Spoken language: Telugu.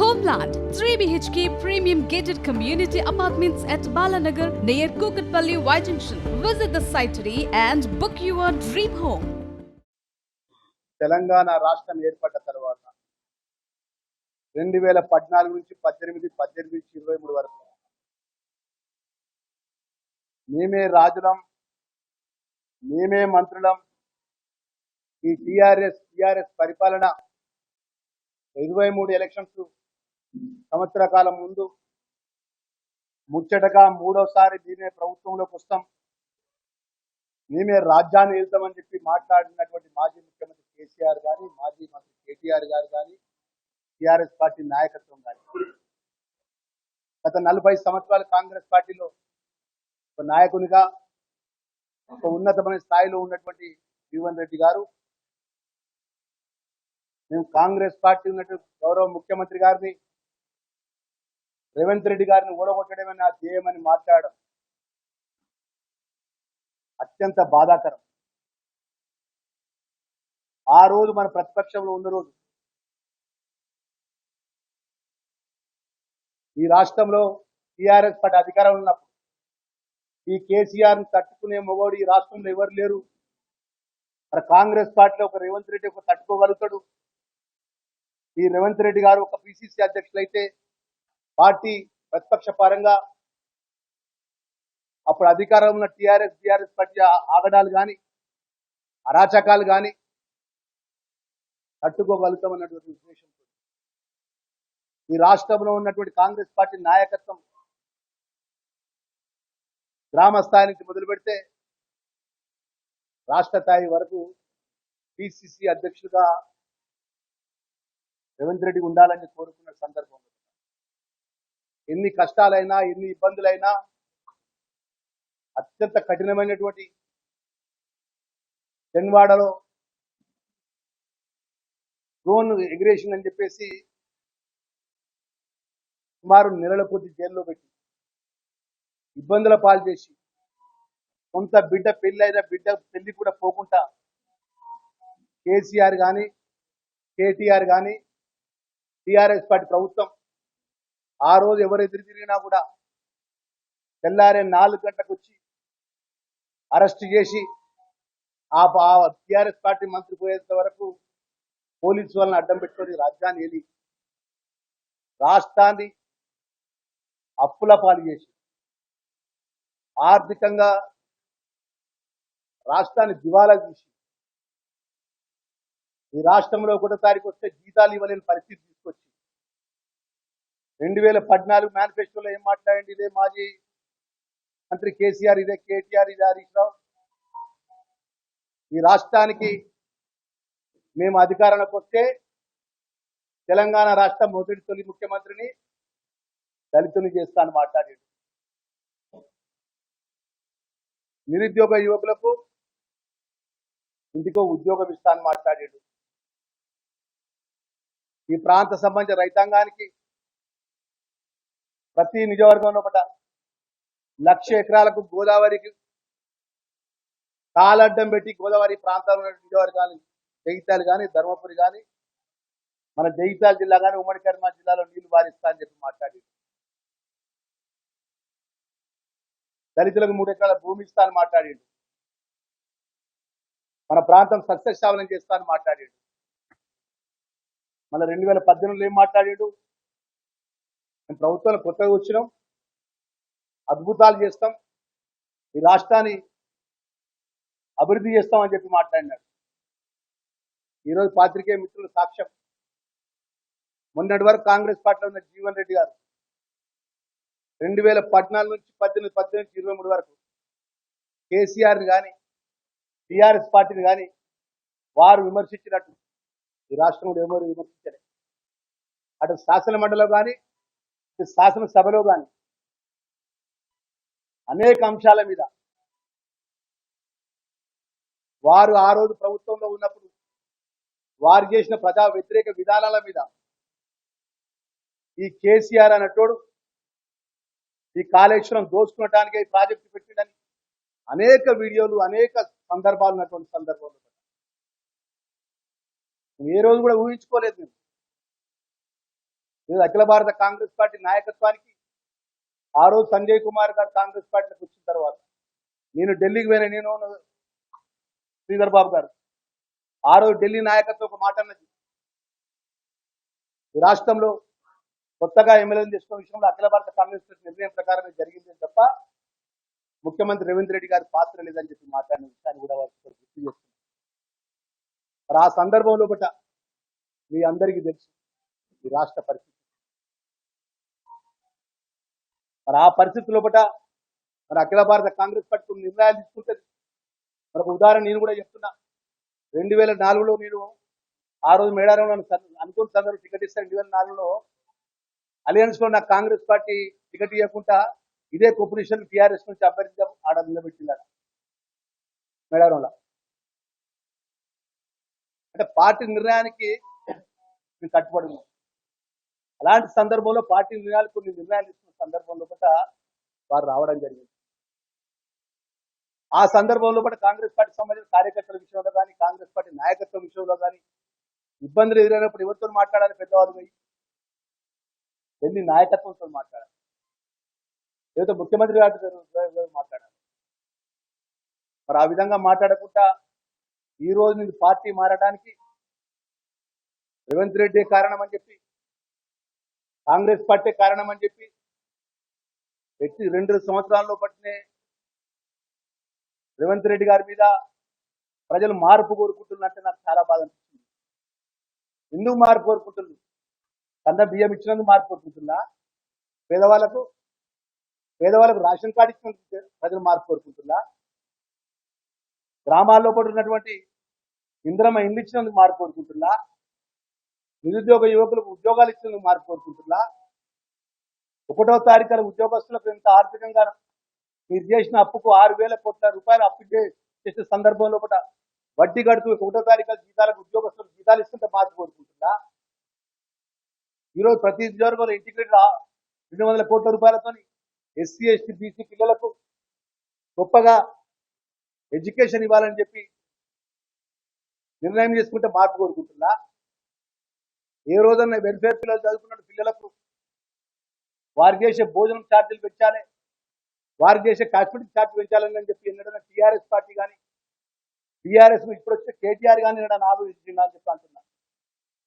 Homeland 3 BHK premium gated community apartments at Balanagar near Kukatpalli Y Junction. Visit the site today and book your dream home. Telangana రాష్ట్రం ఏర్పడ్డ తర్వాత 2014 నుంచి 18, 18 నుంచి 23 వరకు మేమే రాజులం, మేమే మంత్రులం. ఈ టిఆర్ఎస్ పరిపాలన 23 ఎలక్షన్స్ సంవత్సర కాలం ముందు ముచ్చటగా మూడోసారి మేమే ప్రభుత్వంలోకి వస్తాం, మేమే రాజ్యాన్ని వెళ్తామని చెప్పి మాట్లాడినటువంటి మాజీ ముఖ్యమంత్రి కేసీఆర్ గాని, మాజీ మంత్రి కేటీఆర్ గారు కానీ, టిఆర్ఎస్ పార్టీ నాయకత్వం కానీ గత 40 సంవత్సరాలు కాంగ్రెస్ పార్టీలో ఒక నాయకునిగా ఒక ఉన్నతమైన స్థాయిలో ఉన్నటువంటి జీవన్ రెడ్డి గారు, మేము కాంగ్రెస్ పార్టీ ఉన్నటువంటి గౌరవ ముఖ్యమంత్రి గారిని, రేవంత్ రెడ్డి గారిని ఓడగొట్టడమే నా ధ్యేయమని మాట్లాడడం అత్యంత బాధాకరం. ఆ రోజు మన ప్రతిపక్షంలో ఉన్న రోజు ఈ రాష్ట్రంలో టిఆర్ఎస్ పార్టీ అధికారం ఉన్నప్పుడు ఈ కేసీఆర్ని తట్టుకునే మొగోడు ఈ రాష్ట్రంలో ఎవరు లేరు. మరి కాంగ్రెస్ పార్టీలో ఒక రేవంత్ రెడ్డి ఒక తట్టుకోగలుగుతాడు. ఈ రేవంత్ రెడ్డి గారు ఒక పిసిసి అధ్యక్షులైతే పార్టీ ప్రతిపక్ష పరంగా అప్పుడు అధికారంలో ఉన్న టిఆర్ఎస్ పార్టీ ఆగడాలు కానీ అరాచకాలు కానీ తట్టుకోగలుగుతామన్నటువంటి ఉద్దేశంతో ఈ రాష్ట్రంలో ఉన్నటువంటి కాంగ్రెస్ పార్టీ నాయకత్వం గ్రామ స్థాయి నుంచి మొదలు పెడితే రాష్ట్ర స్థాయి వరకు పిసిసి అధ్యక్షులుగా రేవంత్ రెడ్డి ఉండాలని కోరుకున్న సందర్భంలో ఎన్ని కష్టాలైనా ఎన్ని ఇబ్బందులైనా అత్యంత కఠినమైనటువంటి తెన్వాడలో డ్రోన్ ఎగ్రేషన్ అని చెప్పేసి సుమారు నెలల కొద్ది జైల్లో పెట్టి ఇబ్బందుల పాలు చేసి సొంత బిడ్డ పెళ్లి కూడా పోకుండా కేసీఆర్ కానీ కేటీఆర్ కానీ టిఆర్ఎస్ పార్టీ ప్రభుత్వం ఆ రోజు ఎవరు ఎదురు తిరిగినా కూడా తెల్లారే 4 గంటలకు వచ్చి అరెస్ట్ చేసి ఆ టిఆర్ఎస్ పార్టీ మంత్రి పోయేంత వరకు పోలీసు వాళ్ళని అడ్డం పెట్టుకొని రాజ్యాన్ని ఏలి రాష్ట్రాన్ని అప్పుల పాలు చేసి ఆర్థికంగా రాష్ట్రాన్ని దివాలా తీసి ఈ రాష్ట్రంలో 1వ తారీఖు వస్తే జీతాలు ఇవ్వలేని పరిస్థితి తీసుకొచ్చి 2014 మేనిఫెస్టోలో ఏం మాట్లాడండి, ఇదే మాజీ మంత్రి కేసీఆర్, ఇదే కేటీఆర్, ఇదే హరీష్ రావు, ఈ రాష్ట్రానికి మేము అధికారంలోకి వస్తే తెలంగాణ రాష్ట్ర తొలి ముఖ్యమంత్రిని దళితుని చేస్తాను మాట్లాడాడు. నిరుద్యోగ యువకులకు ఇంటికో ఉద్యోగం ఇస్తాను మాట్లాడాడు. ఈ ప్రాంత సంబంధించిన రైతాంగానికి ప్రతి నియోజకవర్గంలో 1,00,000 ఎకరాలకు గోదావరికి తాళడ్డం పెట్టి గోదావరి ప్రాంతాల్లో నియోజకవర్గాలు జగిత్యాల కానీ ధర్మపురి కానీ మన జగిత్యాల జిల్లా కానీ ఉమ్మడి కరీంనగర్ జిల్లాలో నీళ్లు వారిస్తా అని చెప్పి మాట్లాడి దళితులకు 3 ఎకరాల భూమి ఇస్తా అని మాట్లాడాడు. మన ప్రాంతం సస్యశ్యామలం చేస్తా అని మాట్లాడాడు. మళ్ళీ 2018లో ఏం మాట్లాడాడు, మేము ప్రభుత్వంలో కొత్తగా వచ్చినాం, అద్భుతాలు చేస్తాం, ఈ రాష్ట్రాన్ని అభివృద్ధి చేస్తామని చెప్పి మాట్లాడినాడు. ఈరోజు పాత్రికేయ మిత్రుల సాక్ష్యం, మొన్నటి వరకు కాంగ్రెస్ పార్టీలో ఉన్న జీవన్ రెడ్డి గారు 2014 నుంచి 18 నుంచి 23 వరకు కేసీఆర్ని కానీ టిఆర్ఎస్ పార్టీని కానీ వారు విమర్శించినట్టు ఈ రాష్ట్రంలో ఎవరు విమర్శించలేదు. అటు శాసన మండలిలో కానీ ఇటు శాసనసభలో కానీ అనేక అంశాల మీద వారు ఆ రోజు ప్రభుత్వంలో ఉన్నప్పుడు వారు చేసిన ప్రజా వ్యతిరేక విధానాల మీద ఈ కేసీఆర్ అన్నట్టు ఈ కాళేశ్వరం దోచుకోవడానికి ఈ ప్రాజెక్టు పెట్టిండని అనేక వీడియోలు అనేక సందర్భాలు ఉన్నటువంటి సందర్భంలో ఏ రోజు కూడా ఊహించుకోలేదు. ఈరోజు అఖిల భారత కాంగ్రెస్ పార్టీ నాయకత్వానికి ఆ రోజు సంజయ్ కుమార్ గారు కాంగ్రెస్ పార్టీలోకి వచ్చిన తర్వాత నేను ఢిల్లీకి పోయిన నేను శ్రీధర్ బాబు గారు ఆ రోజు ఢిల్లీ నాయకత్వం ఒక మాట అన్నది, ఈ రాష్ట్రంలో కొత్తగా ఎమ్మెల్యేలు చేసుకున్న విషయంలో అఖిల భారత కాంగ్రెస్ పార్టీ నిర్ణయం ప్రకారమే జరిగింది తప్ప ముఖ్యమంత్రి రేవంత్ రెడ్డి గారి పాత్ర లేదని చెప్పి మాట్లాడిన విషయాన్ని కూడా వారికి గుర్తు చేస్తున్నారు. మరి ఆ సందర్భంలో బట్ట మీ అందరికీ తెలుసు ఈ రాష్ట్ర పరిస్థితి. మరి ఆ పరిస్థితుల్లో బట్ట మరి అఖిల భారత కాంగ్రెస్ పార్టీ కొన్ని నిర్ణయాలు తీసుకుంటుంది. మరి ఒక ఉదాహరణ నేను కూడా చెప్తున్నా. 2004లో నేను ఆ రోజు మేడారంలో అనుకున్న సందర్భంలో టికెట్ ఇస్తే 2004లో అలయన్స్ లో నాకు కాంగ్రెస్ పార్టీ టికెట్ ఇవ్వకుండా ఇదే కొపరేషన్ టీఆర్ఎస్ నుంచి అభ్యర్థిగా ఆడ నిలబెట్టిందట మేడారంలో. అంటే పార్టీ నిర్ణయానికి మేము కట్టుబడి ఉన్నాం. అలాంటి సందర్భంలో పార్టీ నిర్ణయాలు కొన్ని నిర్ణయాలు తీసుకున్న సందర్భంలో కూడా వారు రావడం జరిగింది. ఆ సందర్భంలో కూడా కాంగ్రెస్ పార్టీ సంబంధించిన కార్యకర్తల విషయంలో కానీ కాంగ్రెస్ పార్టీ నాయకత్వం విషయంలో కానీ ఇబ్బందులు ఎదురైనప్పుడు ఎవరితో మాట్లాడాలి? పెద్దవాళ్ళు పోయి వెళ్ళి నాయకత్వంతో మాట్లాడాలి, లేకపోతే ముఖ్యమంత్రి గారితో మాట్లాడాలి. మరి ఆ విధంగా మాట్లాడకుండా ఈ రోజు నుంచి పార్టీ మారడానికి రేవంత్ రెడ్డి కారణం అని చెప్పి, కాంగ్రెస్ పార్టీ కారణం అని చెప్పి వ్యక్తి 2 సంవత్సరాల్లో పట్టినే రేవంత్ రెడ్డి గారి మీద ప్రజలు మార్పు కోరుకుంటున్నట్టే నాకు చాలా బాధ అనిపిస్తుంది. ఎందుకు మార్పు కోరుకుంటుంది? కన్న బియ్యం ఇచ్చినందుకు మార్పు కోరుకుంటుందా? పేదవాళ్ళకు రేషన్ కార్డు ఇచ్చినందుకు ప్రజలు మార్పు కోరుకుంటుందా? గ్రామాల్లో పడున్నటువంటి ఇంద్రమ ఇండ్లు ఇచ్చినందుకు మార్పు కోరుకుంటుందా? నిరుద్యోగ యువకులకు ఉద్యోగాలు ఇచ్చినందుకు మార్పు కోరుకుంటుందా? 1వ తారీఖున ఉద్యోగస్తులకు ఎంత ఆర్థికంగా మీరు చేసిన అప్పుకు 6,000 కోట్ల రూపాయలు అప్పు చేసే సందర్భంలో కూడా వడ్డీ కడుతూ 1వ తారీఖు జీతాలకు ఉద్యోగస్తులకు జీతాలు ఇస్తుంటే మార్పు కోరుకుంటుందా? ఈరోజు ప్రతి ఉద్యోగంలో ఇంటిగ్రేటెడ్ 200 కోట్ల రూపాయలతో ఎస్సీ ఎస్టీ బీసీ పిల్లలకు గొప్పగా ఎడ్యుకేషన్ ఇవ్వాలని చెప్పి నిర్ణయం చేసుకుంటే మార్పు కోరుకుంటుందా? ఏ రోజన్నా వెల్ఫేర్ పిల్లలు చదువుకున్న పిల్లలకు వారు చేసే భోజనం ఛార్జీలు పెంచాలి, వారు చేసే కాస్మెటిక్ ఛార్జ్ పెంచాలని చెప్పి ఎన్నడన్నా టీఆర్ఎస్ పార్టీ కానీ బీఆర్ఎస్ ఇప్పుడు వచ్చే కేటీఆర్ కానీ ఎన్నడన్నా ఆలోచించిందా అని చెప్పి అంటున్నా.